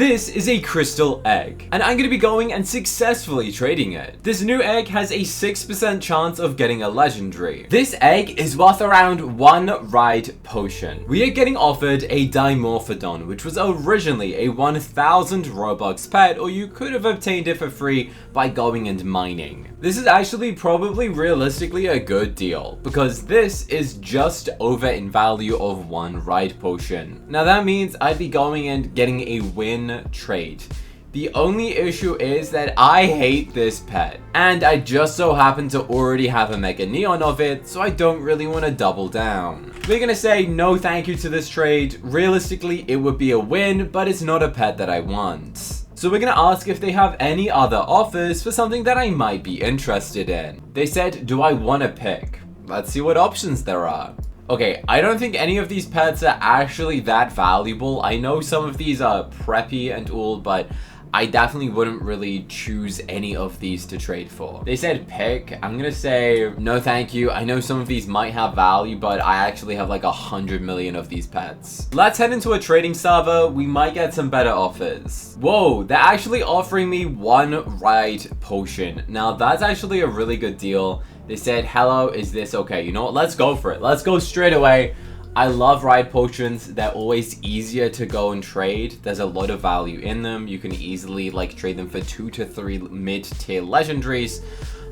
This is a crystal egg, and I'm going to be going and successfully trading it. This new egg has a 6% chance of getting a legendary. This egg is worth around 1 ride potion. We are getting offered a Dimorphodon, which was originally a 1000 Robux pet, or you could have obtained it for free by going and mining. This is actually probably realistically a good deal, because this is just over in value of 1 ride potion. Now that means I'd be going and getting a win trade. The only issue is that I hate this pet, and I just so happen to already have a Mega Neon of it, so I don't really want to double down. We're gonna say no thank you to this trade. Realistically, it would be a win, but it's not a pet that I want. So we're gonna ask if they have any other offers for something that I might be interested in. They said, do I want to pick? Let's see what options there are. Okay, I don't think any of these pets are actually that valuable. I know some of these are preppy and all, but I definitely wouldn't really choose any of these to trade for. They said pick. I'm gonna say no thank you. I know some of these might have value, but I actually have like 100 million of these pets. Let's head into a trading server. We might get some better offers. Whoa, they're actually offering me 1 ride potion. Now that's actually a really good deal. They said, hello, is this okay? You know what? Let's go for it. Let's go straight away. I love ride potions. They're always easier to go and trade. There's a lot of value in them. You can easily like trade them for 2 to 3 mid-tier legendaries.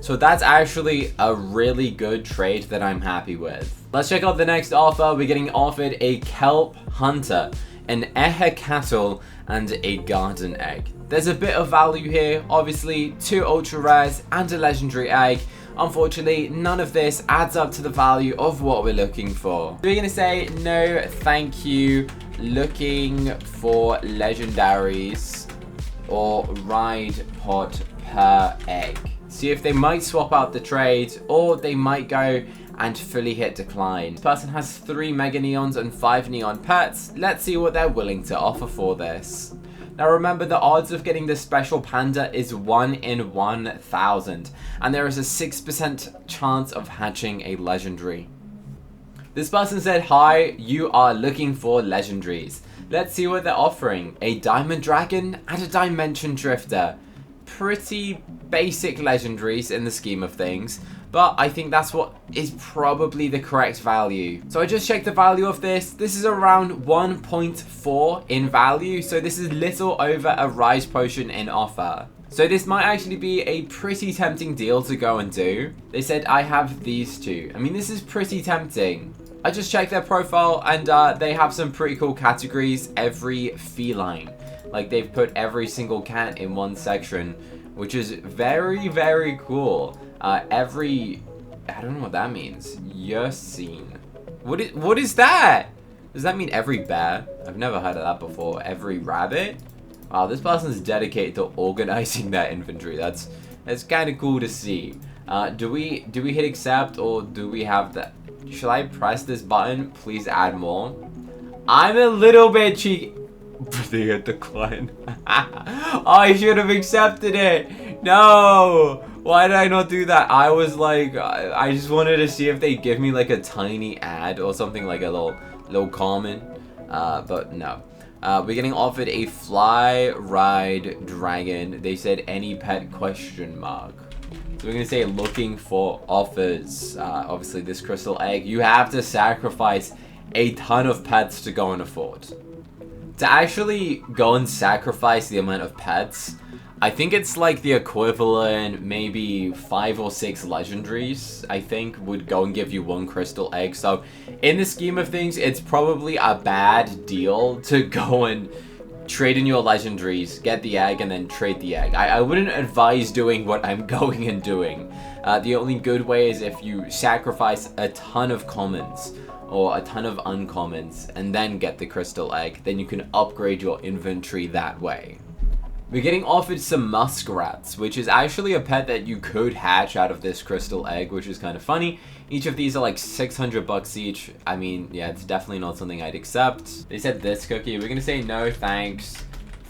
So that's actually a really good trade that I'm happy with. Let's check out the next offer. We're getting offered a Kelp Hunter, an Eher Cattle, and a Garden Egg. There's a bit of value here. Obviously, 2 ultra rares and a legendary egg. Unfortunately, none of this adds up to the value of what we're looking for. We're gonna say no thank you, looking for legendaries or ride pot per egg. See if they might swap out the trade, or they might go and fully hit decline. This person has 3 Mega Neons and 5 Neon pets. Let's see what they're willing to offer for this. Now remember, the odds of getting this special panda is 1 in 1000, and there is a 6% chance of hatching a legendary. This person said, hi, you are looking for legendaries. Let's see what they're offering. A Diamond Dragon and a Dimension Drifter. Pretty basic legendaries in the scheme of things, but I think that's what is probably the correct value. So I just checked the value of this. This is around 1.4 in value, so this is little over a rise potion in offer. So this might actually be a pretty tempting deal to go and do. They said I have these 2. I mean, this is pretty tempting. I just checked their profile, and they have some pretty cool categories. Every feline. Like, they've put every single cat in one section, which is very, very cool. I don't know what that means. Yursine. What is that? Does that mean every bear? I've never heard of that before. Every rabbit? Wow, this person's dedicated to organizing their inventory. That's kind of cool to see. Do we hit accept, or do we have that? Should I press this button? Please add more. I'm a little bit cheeky. They hit decline. Oh, I should have accepted it. No. Why did I not do that? I was like, I just wanted to see if they give me like a tiny ad or something, like a little comment. But no. We're getting offered a fly ride dragon. They said any pet question mark. So we're gonna say looking for offers. Obviously this crystal egg, you have to sacrifice a ton of pets to go and afford. To actually go and sacrifice the amount of pets, I think it's like the equivalent, maybe 5 or 6 legendaries, I think, would go and give you 1 crystal egg. So in the scheme of things, it's probably a bad deal to go and trade in your legendaries, get the egg, and then trade the egg. I wouldn't advise doing what I'm going and doing. The only good way is if you sacrifice a ton of commons or a ton of uncommons and then get the crystal egg. Then you can upgrade your inventory that way. We're getting offered some muskrats, which is actually a pet that you could hatch out of this crystal egg, which is kind of funny. Each of these are like 600 bucks each. I mean, yeah, it's definitely not something I'd accept. They said this cookie. We're gonna say no thanks.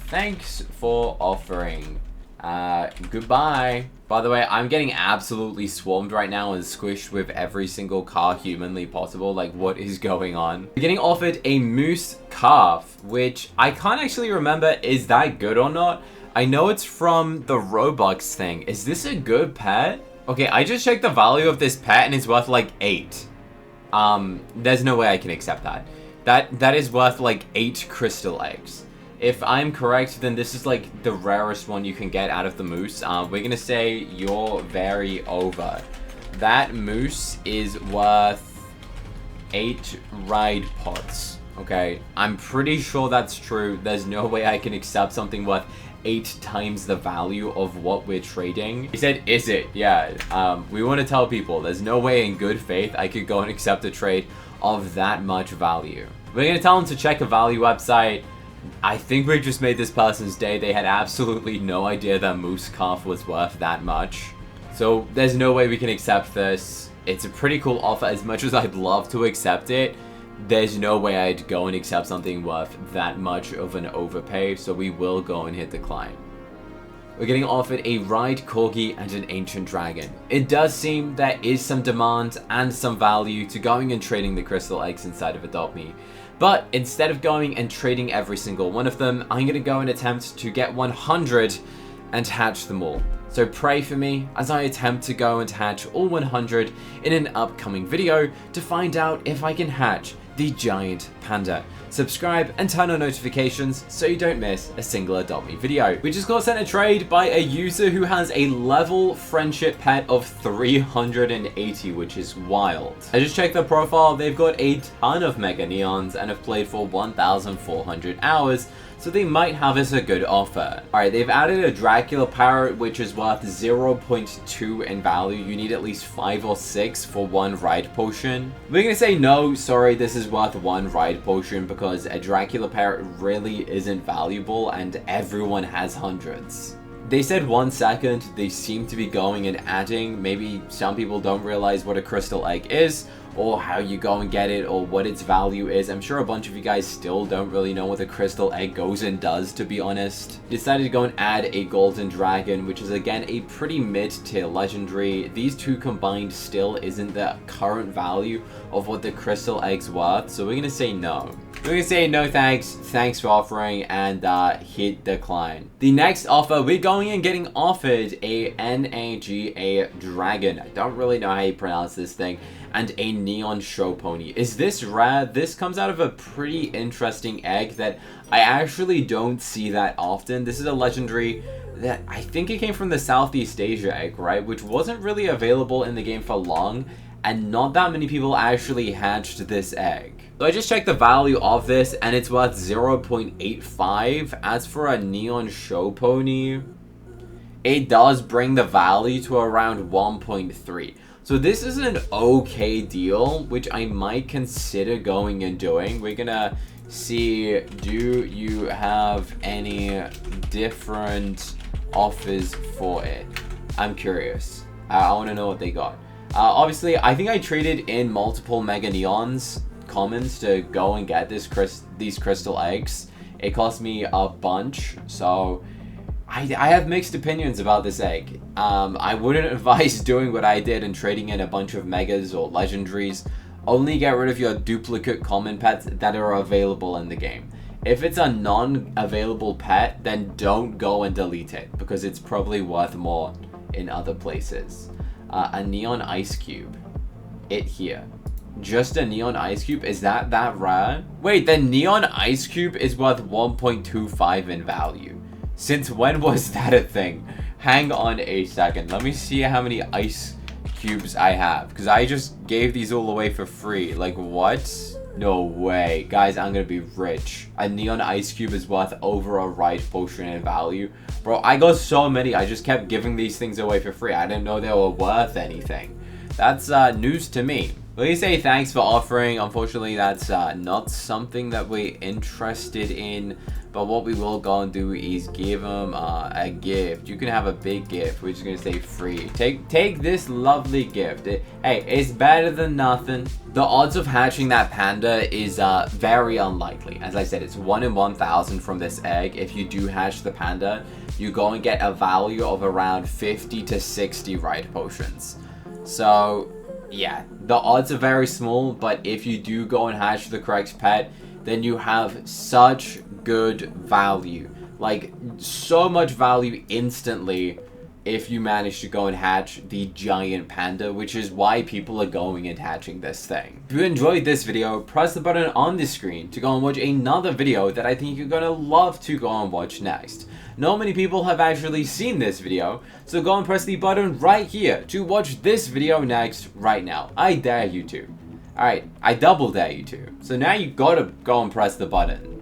Thanks for offering. Goodbye. By the way, I'm getting absolutely swarmed right now and squished with every single car humanly possible. Like, what is going on? We're getting offered a moose calf, which I can't actually remember is that good or not. I know it's from the Robux thing. Is this a good pet? Okay, I just checked the value of this pet and it's worth like 8. There's no way I can accept that. That is worth like 8 crystal eggs. If I'm correct, then this is like the rarest one you can get out of the moose. We're gonna say you're very over. That moose is worth 8 ride pods. Okay, I'm pretty sure that's true. There's no way I can accept something worth 8 times the value of what we're trading. He said, is it? Yeah, we want to tell people there's no way in good faith I could go and accept a trade of that much value. We're gonna tell them to check a value website. I think we just made this person's day. They had absolutely no idea that moose calf was worth that much. So there's no way we can accept this. It's a pretty cool offer. As much as I'd love to accept it, there's no way I'd go and accept something worth that much of an overpay. So we will go and hit decline. We're getting offered a ride corgi and an ancient dragon. It does seem there is some demand and some value to going and trading the crystal eggs inside of Adopt Me. But instead of going and trading every single one of them, I'm going to go and attempt to get 100 and hatch them all. So pray for me as I attempt to go and hatch all 100 in an upcoming video to find out if I can hatch the giant panda. Subscribe and turn on notifications so you don't miss a single Adopt Me video. We just got sent a trade by a user who has a level friendship pet of 380, which is wild. I just checked their profile. They've got a ton of mega neons and have played for 1,400 hours. So they might have us a good offer. Alright, they've added a Dracula parrot, which is worth 0.2 in value. You need at least 5 or 6 for 1 ride potion. We're gonna say no, sorry, this is worth 1 ride potion because a Dracula parrot really isn't valuable and everyone has hundreds. They said 1 second. They seem to be going and adding. Maybe some people don't realize what a crystal egg is, or how you go and get it, or what its value is. I'm sure a bunch of you guys still don't really know what the crystal egg goes and does, to be honest. Decided to go and add a golden dragon, which is again a pretty mid-tier legendary. These two combined still isn't the current value of what the crystal egg's worth, so we're gonna say no. We're gonna say no thanks for offering, and hit decline. The next offer, we're going and getting offered a NAGA dragon. I don't really know how you pronounce this thing. And a neon show pony. Is this rare? This comes out of a pretty interesting egg that I actually don't see that often. This is a legendary that I think it came from the Southeast Asia egg, right? Which wasn't really available in the game for long, and not that many people actually hatched this egg. So I just checked the value of this and it's worth 0.85. As for a neon show pony, it does bring the value to around 1.3. So this is an okay deal, which I might consider going and doing. We're gonna see, do you have any different offers for it? I'm curious. I want to know what they got. Obviously, I think I traded in multiple mega neons commons to go and get these crystal eggs. It cost me a bunch, so I have mixed opinions about this egg. I wouldn't advise doing what I did and trading in a bunch of megas or legendaries. Only get rid of your duplicate common pets that are available in the game. If it's a non-available pet, then don't go and delete it because it's probably worth more in other places. A neon ice cube. It here. Just a neon ice cube? Is that rare? Wait, the neon ice cube is worth 1.25 in value. Since when was that a thing? Hang on a second. Let me see how many ice cubes I have. Because I just gave these all away for free. Like, what? No way. Guys, I'm going to be rich. A neon ice cube is worth over a ride potion in value. Bro, I got so many. I just kept giving these things away for free. I didn't know they were worth anything. That's news to me. Let me say thanks for offering. Unfortunately, that's not something that we're interested in. But what we will go and do is give them a gift. You can have a big gift. We're just gonna say free. Take this lovely gift. Hey, it's better than nothing. The odds of hatching that panda is very unlikely. As I said, it's 1 in 1,000 from this egg. If you do hatch the panda, you go and get a value of around 50 to 60 right potions. So yeah, the odds are very small, but if you do go and hatch the correct pet, then you have such good value. Like, so much value instantly if you manage to go and hatch the giant panda, which is why people are going and hatching this thing. If you enjoyed this video, press the button on the screen to go and watch another video that I think you're gonna love to go and watch next. Not many people have actually seen this video, so go and press the button right here to watch this video next right now. I dare you to. Alright, I double dare you to. So now you gotta go and press the button.